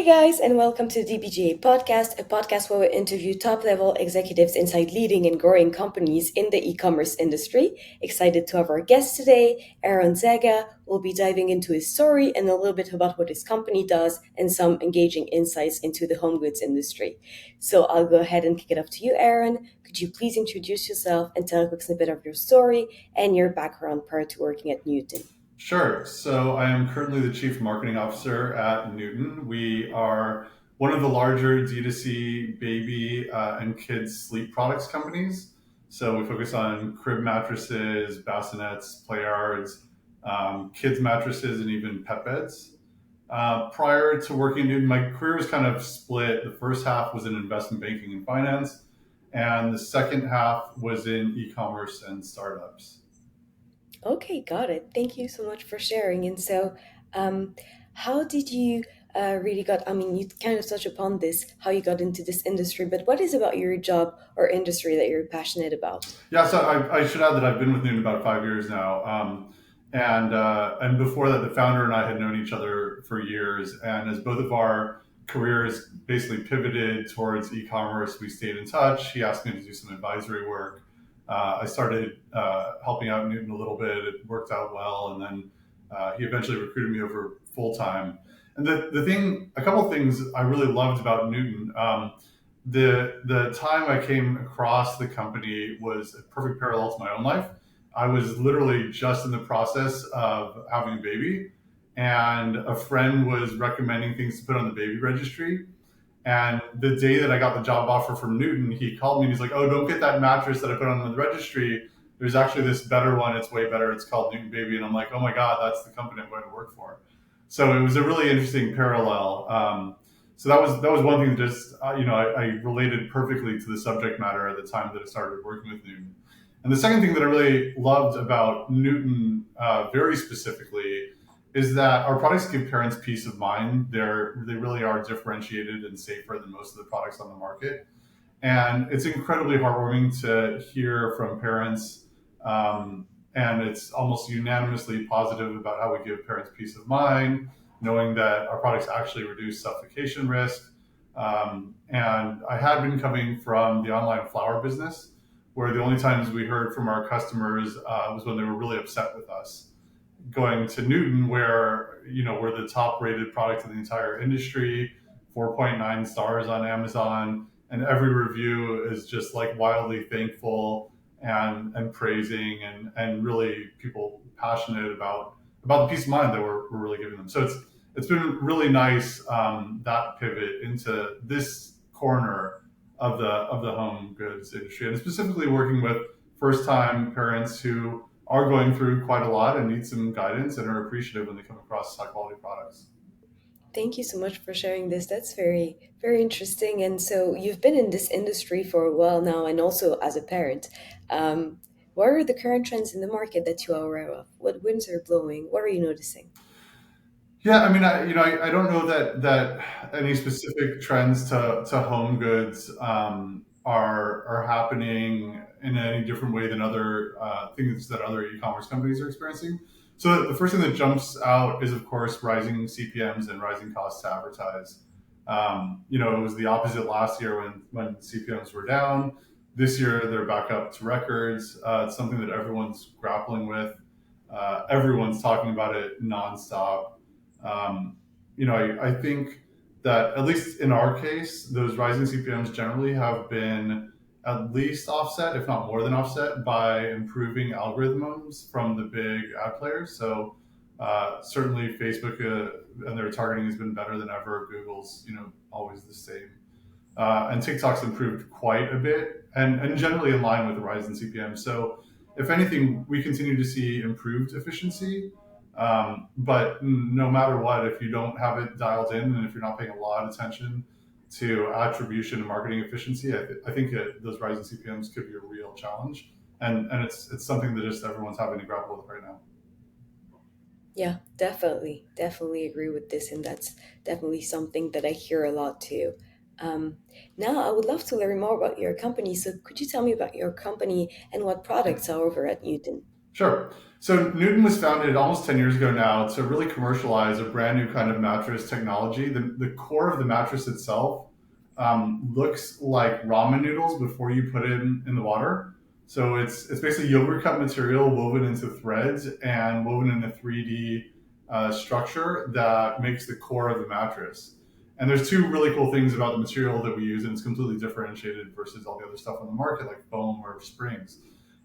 guys, and welcome to the DBGA podcast, a podcast where we interview top level executives inside leading and growing companies in the e commerce industry. Excited to have our guest today, Aaron Zagha. We'll be diving into his story and a little bit about what his company does and some engaging insights into the home goods industry. So I'll go ahead and kick it up to you, Aaron. Could you please introduce yourself and tell a quick snippet of your story and your background prior to working at Newton? Sure. So I am currently the Chief Marketing Officer at Newton. We are one of the larger D2C baby and kids sleep products companies. So we focus on crib mattresses, bassinets, play yards, kids mattresses, and even pet beds. Prior to working at Newton, my career was kind of split. The first half was in investment banking and finance, and the second half was in e-commerce and startups. Okay, got it. Thank you so much for sharing. And so, um, how did you really got? I mean, you kind of touched upon this, how you got into this industry, but what is about your job or industry that you're passionate about? Yeah, so I should add that I've been with Noon about 5 years now, and before that, the founder and I had known each other for years. And as both of our careers basically pivoted towards e-commerce, we stayed in touch. He asked me to do some advisory work. I started helping out Newton a little bit. It worked out well, and then he eventually recruited me over full time. And a couple of things I really loved about Newton. The time I came across the company was a perfect parallel to my own life. I was literally just in the process of having a baby, and a friend was recommending things to put on the baby registry. And the day that I got the job offer from Newton, he called me and he's like, "Oh, don't get that mattress that I put on the registry. There's actually this better one. It's way better. It's called Newton Baby." And I'm like, "Oh my God, that's the company I'm going to work for." So it was a really interesting parallel. So that was one thing that just I related perfectly to the subject matter at the time that I started working with Newton. And the second thing that I really loved about Newton, very specifically, is that our products give parents peace of mind. They really are differentiated and safer than most of the products on the market. And it's incredibly heartwarming to hear from parents. And it's almost unanimously positive about how we give parents peace of mind, knowing that our products actually reduce suffocation risk. And I had been coming from the online flower business, where the only times we heard from our customers was when they were really upset with us. Going to Newton, where we're the top rated product in the entire industry, 4.9 stars on Amazon, and every review is just like wildly thankful and praising and really people passionate about the peace of mind that we're really giving them. So it's been really nice, that pivot into this corner of the home goods industry, and specifically working with first time parents who are going through quite a lot and need some guidance and are appreciative when they come across high quality products. Thank you so much for sharing this. That's very, very interesting. And so, you've been in this industry for a while now, and also as a parent. Um, what are the current trends in the market that you are aware of? What winds are blowing? What are you noticing? Yeah, I mean, I don't know that any specific trends to home goods are happening in any different way than other things that other e-commerce companies are experiencing. So the first thing that jumps out is, of course, rising CPMs and rising costs to advertise. It was the opposite last year when CPMs were down. This year, they're back up to records. It's something that everyone's grappling with. Everyone's talking about it nonstop. um, I think that at least in our case, those rising CPMs generally have been at least offset, if not more than offset, by improving algorithms from the big ad players. So certainly Facebook and their targeting has been better than ever. Google's always the same, and TikTok's improved quite a bit, and generally in line with the rise in CPM. So, if anything, we continue to see improved efficiency. But no matter what, if you don't have it dialed in, and if you're not paying a lot of attention to attribution and marketing efficiency, I think those rising CPMs could be a real challenge, and it's something that just everyone's having to grapple with right now. Yeah, definitely. Definitely agree with this. And that's definitely something that I hear a lot too. Um, Now, I would love to learn more about your company. So, could you tell me about your company and what products are over at Newton? Sure. So Newton was founded almost 10 years ago now to really commercialize a brand new kind of mattress technology. The core of the mattress itself looks like ramen noodles before you put it in the water. So it's basically yogurt cut material woven into threads and woven in a 3D structure that makes the core of the mattress. And there's two really cool things about the material that we use, and it's completely differentiated versus all the other stuff on the market, like foam or springs.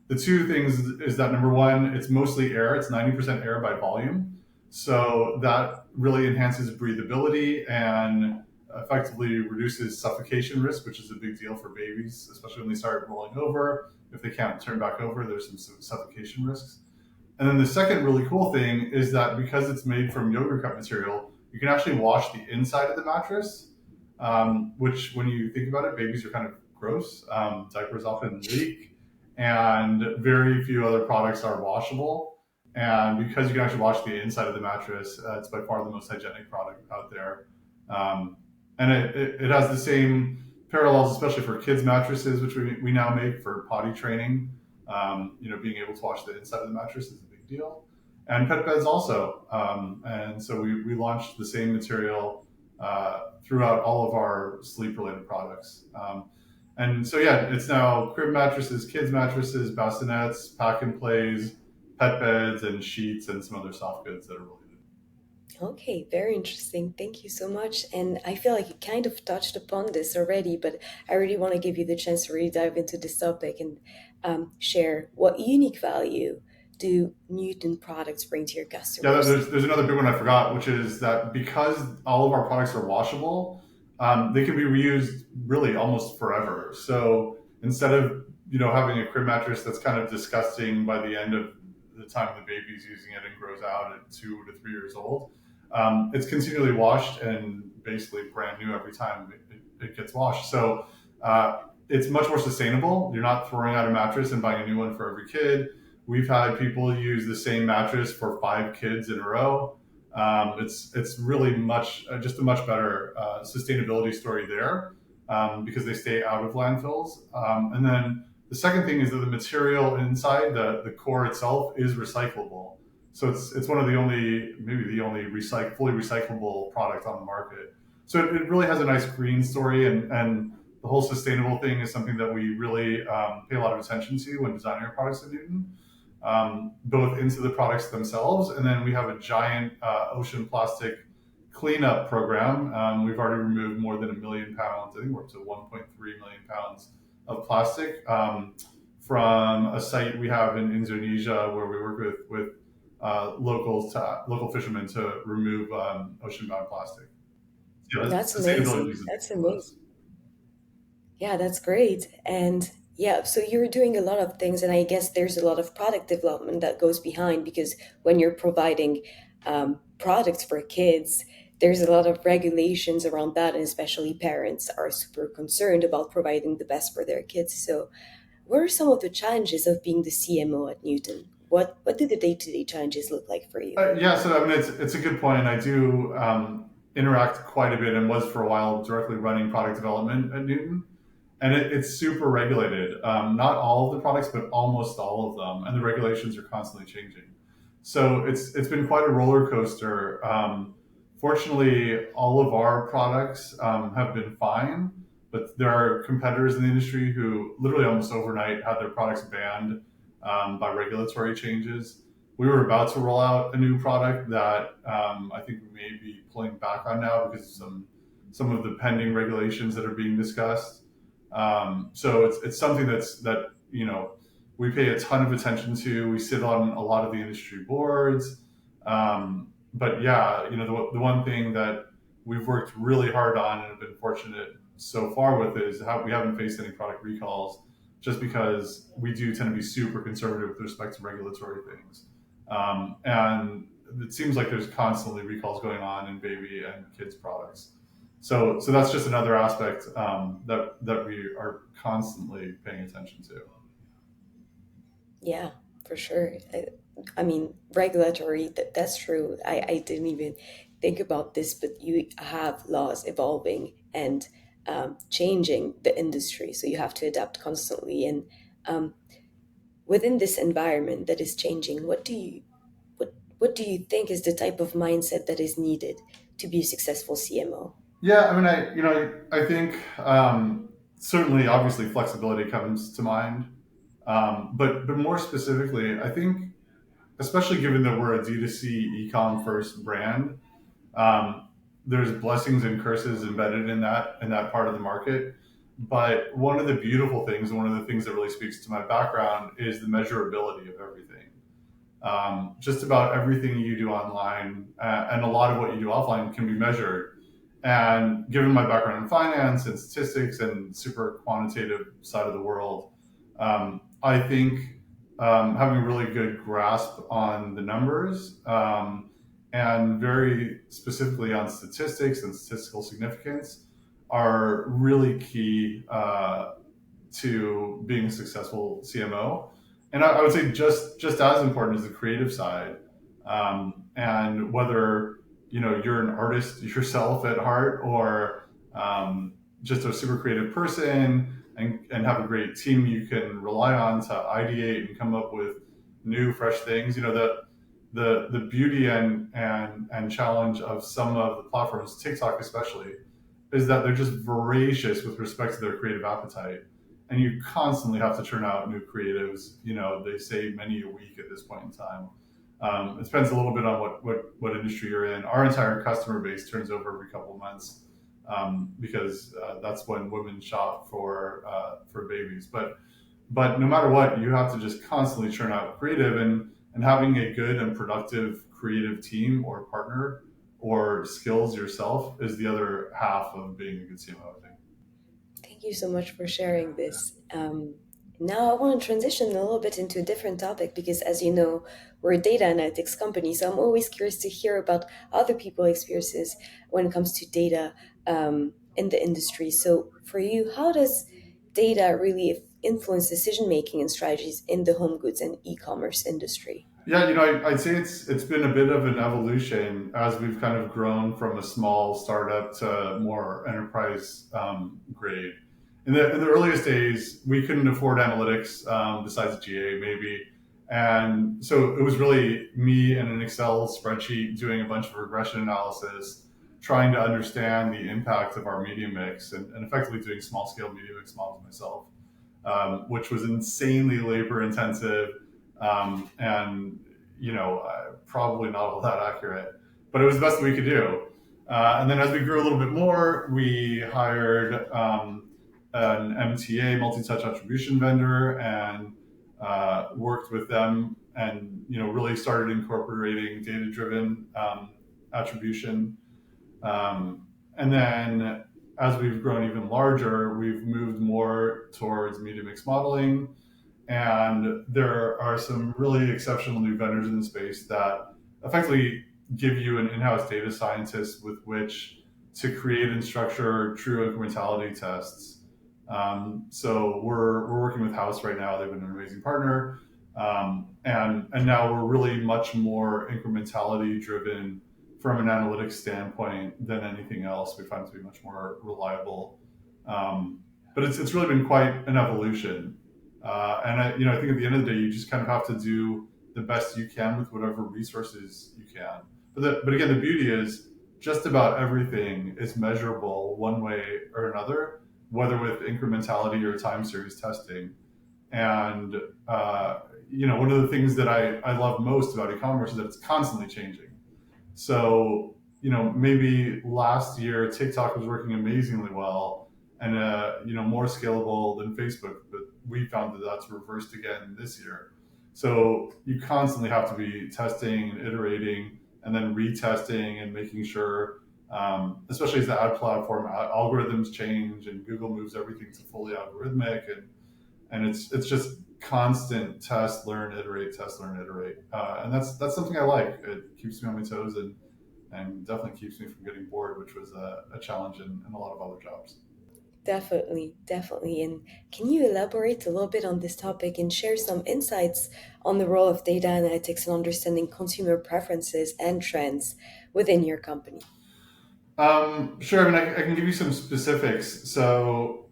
The two things is that number one, it's mostly air. It's 90% air by volume. So that really enhances breathability and effectively reduces suffocation risk, which is a big deal for babies, especially when they start rolling over. If they can't turn back over, there's some suffocation risks. And then the second really cool thing is that because it's made from yogurt cut material, you can actually wash the inside of the mattress, which, when you think about it, babies are kind of gross. Diapers often leak, and very few other products are washable. And because you can actually wash the inside of the mattress, it's by far the most hygienic product out there. Um, and it has the same parallels, especially for kids' mattresses, which we now make for potty training. Being able to wash the inside of the mattress is a big deal. And pet beds also. And so we launched the same material throughout all of our sleep related products. And so, yeah, it's now crib mattresses, kids mattresses, bassinets, pack and plays, pet beds, and sheets, and some other soft goods that are related. Okay, very interesting. Thank you so much. And I feel like you kind of touched upon this already, but I really want to give you the chance to really dive into this topic and share what unique value do Newton products bring to your Yeah, customers. there's another big one I forgot, which is that because all of our products are washable, they can be reused really almost forever. So instead of having a crib mattress that's kind of disgusting by the end of the time the baby's using it and grows out at 2 to 3 years old, it's continually washed and basically brand new every time it gets washed. So it's much more sustainable. You're not throwing out a mattress and buying a new one for every kid. We've had people use the same mattress for 5 kids in a row. It's really much just a much better sustainability story there, because they stay out of landfills. And then the second thing is that the material inside the core itself is recyclable. So it's one of the only, maybe the only fully recyclable product on the market. So it really has a nice green story, and the whole sustainable thing is something that we really pay a lot of attention to when designing our products at Newton, both into the products themselves, and then we have a giant ocean plastic cleanup program. We've already removed more than 1 million pounds. I think we're up to 1.3 million pounds of plastic, from a site we have in Indonesia where we work with local fishermen to remove ocean-bound plastic. Yeah, That's sustainability amazing. is a big That's deal for amazing. us. Yeah, that's great. And yeah, so you're doing a lot of things, and I guess there's a lot of product development that goes behind because when you're providing products for kids, there's a lot of regulations around that, and especially parents are super concerned about providing the best for their kids. So, what are some of the challenges of being the CMO at Newton? What do the day-to-day challenges look like for you? Yeah, so I mean, it's a good point. I do interact quite a bit, and was for a while directly running product development at Newton, and it's super regulated. Not all of the products, but almost all of them, and the regulations are constantly changing. So it's been quite a roller coaster. Fortunately, all of our products have been fine, but there are competitors in the industry who literally almost overnight had their products banned by regulatory changes. We were about to roll out a new product that I think we may be pulling back on now because of some of the pending regulations that are being discussed. So it's something that we pay a ton of attention to. We sit on a lot of the industry boards. But yeah, the one thing that we've worked really hard on and have been fortunate so far with is how we haven't faced any product recalls, just because we do tend to be super conservative with respect to regulatory things. And it seems like there's constantly recalls going on in baby and kids products. So that's just another aspect that we are constantly paying attention to. Yeah, for sure. I mean, regulatory, that's true. I didn't even think about this, but you have laws evolving and changing the industry. So you have to adapt constantly. And um, within this environment that is changing, what do you think is the type of mindset that is needed to be a successful CMO? Yeah, I mean, I think certainly, obviously, flexibility comes to mind, but more specifically, I think, especially given that we're a D2C ecom first brand, um, there's blessings and curses embedded in that part of the market. But one of the beautiful things, and one of the things that really speaks to my background, is the measurability of everything. Just about everything you do online and a lot of what you do offline can be measured. And given my background in finance and statistics and super quantitative side of the world, I think having a really good grasp on the numbers and very specifically on statistics and statistical significance are really key to being a successful CMO. And I would say just as important is the creative side. And whether you're an artist yourself at heart or just a super creative person and have a great team you can rely on to ideate and come up with new fresh things. The beauty and challenge of some of the platforms, TikTok especially, is that they're just voracious with respect to their creative appetite. And you constantly have to churn out new creatives. They say many a week at this point in time. It depends a little bit on what industry you're in. Our entire customer base turns over every couple of months because that's when women shop for babies. But no matter what, you have to just constantly churn out creative, and having a good and productive creative team or partner or skills yourself is the other half of being a good CMO, I think. Thank you so much for sharing this. Now I want to transition a little bit into a different topic because, as you know, we're a data analytics company. So I'm always curious to hear about other people's experiences when it comes to data in the industry. So for you, how does data really influence decision making and strategies in the home goods and e-commerce industry? Yeah, I'd say it's been a bit of an evolution as we've kind of grown from a small startup to more enterprise grade. In the earliest days, we couldn't afford analytics besides GA maybe, and so it was really me and an Excel spreadsheet doing a bunch of regression analysis, trying to understand the impact of our media mix, and effectively doing small scale media mix models myself, which was insanely labor intensive and probably not all that accurate, but it was the best that we could do. And then as we grew a little bit more, we hired an MTA, multi-touch attribution vendor, and worked with them, and really started incorporating data-driven attribution. And then as we've grown even larger, we've moved more towards media mix modeling, and there are some really exceptional new vendors in the space that effectively give you an in-house data scientist with which to create and structure true incrementality tests. So we're working with House right now. They've been an amazing partner, and now we're really much more incrementality driven from an analytics standpoint than anything else. We find it to be much more reliable. But it's really been quite an evolution. And I think at the end of the day, you just kind of have to do the best you can with whatever resources you can. But again, the beauty is just about everything is measurable one way or another, whether with incrementality or time series testing. And one of the things that I love most about e-commerce is that it's constantly changing. So, maybe last year TikTok was working amazingly well and, more scalable than Facebook, but we found that that's reversed again this year. So you constantly have to be testing and iterating and then retesting and making sure, especially as the ad platform algorithms change and Google moves everything to fully algorithmic, and it's just constant test, learn, iterate, and that's something I like. It keeps me on my toes and definitely keeps me from getting bored, which was a challenge in a lot of other jobs. Definitely, definitely. And can you elaborate a little bit on this topic and share some insights on the role of data analytics and understanding consumer preferences and trends within your company? Sure. I mean, I can give you some specifics. So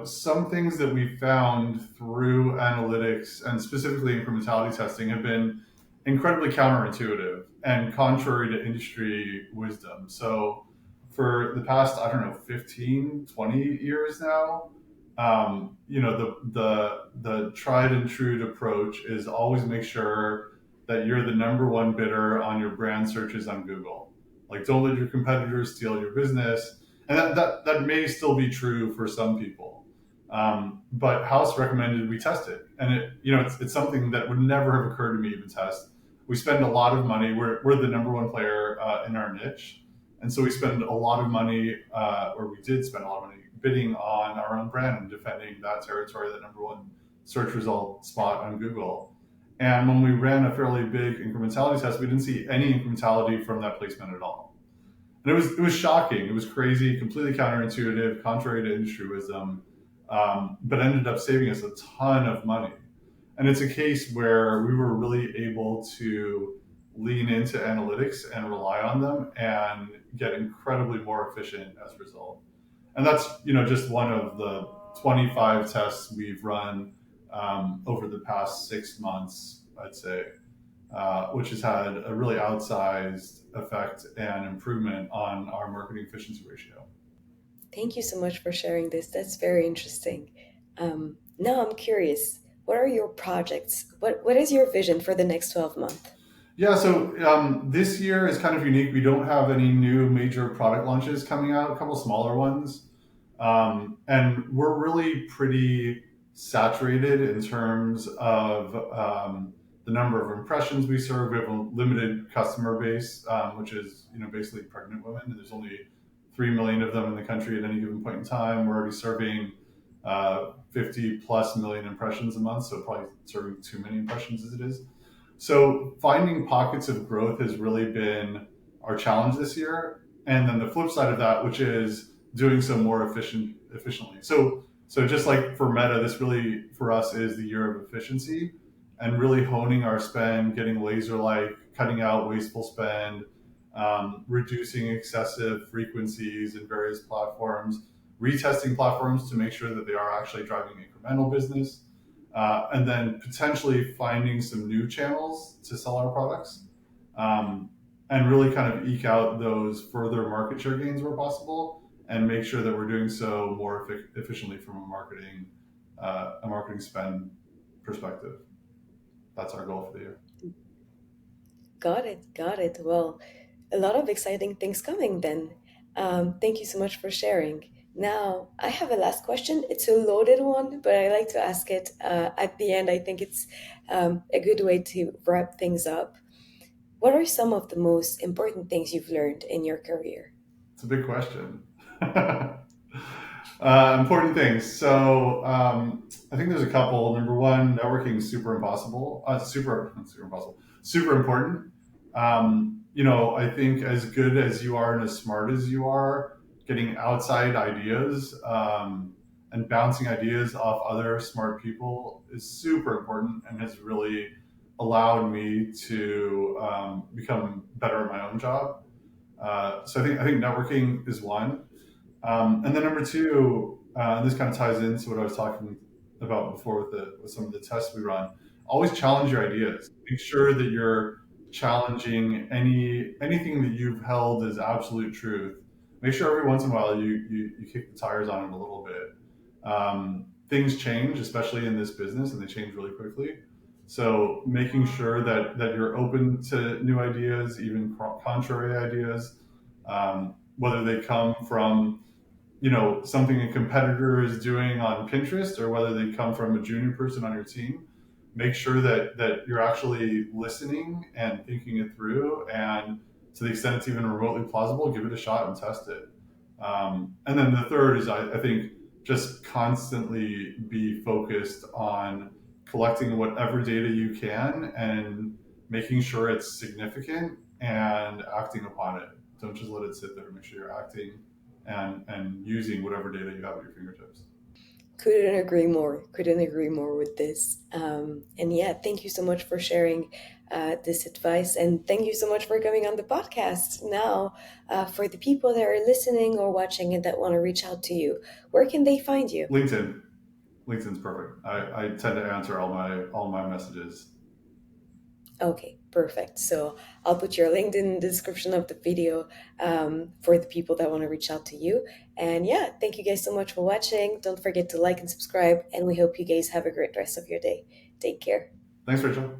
some things that we found through analytics and specifically incrementality testing have been incredibly counterintuitive and contrary to industry wisdom. So, for the past, I don't know, 15, 20 years now, the tried and true approach is always make sure that you're the number one bidder on your brand searches on Google. Like, don't let your competitors steal your business, and that may still be true for some people. But House recommended we test it, and it's something that would never have occurred to me to test. We spend a lot of money. We're the number one player in our niche, and so we spend a lot of money, or we did spend a lot of money bidding on our own brand and defending that territory, the number one search result spot on Google. And when we ran a fairly big incrementality test, we didn't see any incrementality from that placement at all. And it was shocking. It was crazy, completely counterintuitive, contrary to industry wisdom, but ended up saving us a ton of money. And it's a case where we were really able to lean into analytics and rely on them and get incredibly more efficient as a result. And that's just one of the 25 tests we've run over the past 6 months, I'd say, which has had a really outsized effect and improvement on our marketing efficiency ratio. Thank you so much for sharing this. That's very interesting. Now I'm curious. What are your projects? What is your vision for the next 12 months? Yeah, so this year is kind of unique. We don't have any new major product launches coming out, a couple smaller ones. And we're really pretty saturated in terms of the number of impressions we serve. We have a limited customer base, which is basically pregnant women. And there's only 3 million of them in the country at any given point in time. We're already serving 50 plus million impressions a month, so probably serving too many impressions as it is. So finding pockets of growth has really been our challenge this year. And then the flip side of that, which is doing so more efficiently. So just like for Meta, this really for us is the year of efficiency and really honing our spend, getting laser like, cutting out wasteful spend, reducing excessive frequencies in various platforms, retesting platforms to make sure that they are actually driving incremental business, and then potentially finding some new channels to sell our products, and really kind of eke out those further market share gains where possible, and make sure that we're doing so more efficiently from a marketing spend perspective. That's our goal for the year. Got it. Got it. Well, a lot of exciting things coming then. Thank you so much for sharing. Now, I have a last question. It's a loaded one, but I like to ask it at the end. I think it's a good way to wrap things up. What are some of the most important things you've learned in your career? It's a big question. Important things. So I think there's a couple. Number one, networking is super impossible. Super impossible. Super important. I think as good as you are and as smart as you are, getting outside ideas and bouncing ideas off other smart people is super important and has really allowed me to become better at my own job. So I think networking is one. And then number two, and this kind of ties into what I was talking about before with some of the tests we run. Always challenge your ideas. Make sure that you're challenging anything that you've held as absolute truth. Make sure every once in a while you kick the tires on it a little bit. Things change, especially in this business, and they change really quickly. So making sure that you're open to new ideas, even contrary ideas, whether they come from something a competitor is doing on Pinterest or whether they come from a junior person on your team. Make sure that you're actually listening and thinking it through, and to the extent it's even remotely plausible, give it a shot and test it. And then the third is I think just constantly be focused on collecting whatever data you can and making sure it's significant and acting upon it. Don't just let it sit there. Make sure you're acting and using whatever data you have at your fingertips. Couldn't agree more. Couldn't agree more with this. And yeah, thank you so much for sharing this advice. And thank you so much for coming on the podcast. Now, for the people that are listening or watching and that want to reach out to you, where can they find you? LinkedIn. LinkedIn's perfect. I tend to answer all my messages. Okay, perfect. So I'll put your LinkedIn in the description of the video for the people that want to reach out to you. And yeah, thank you guys so much for watching. Don't forget to like and subscribe. And we hope you guys have a great rest of your day. Take care. Thanks, Rachel.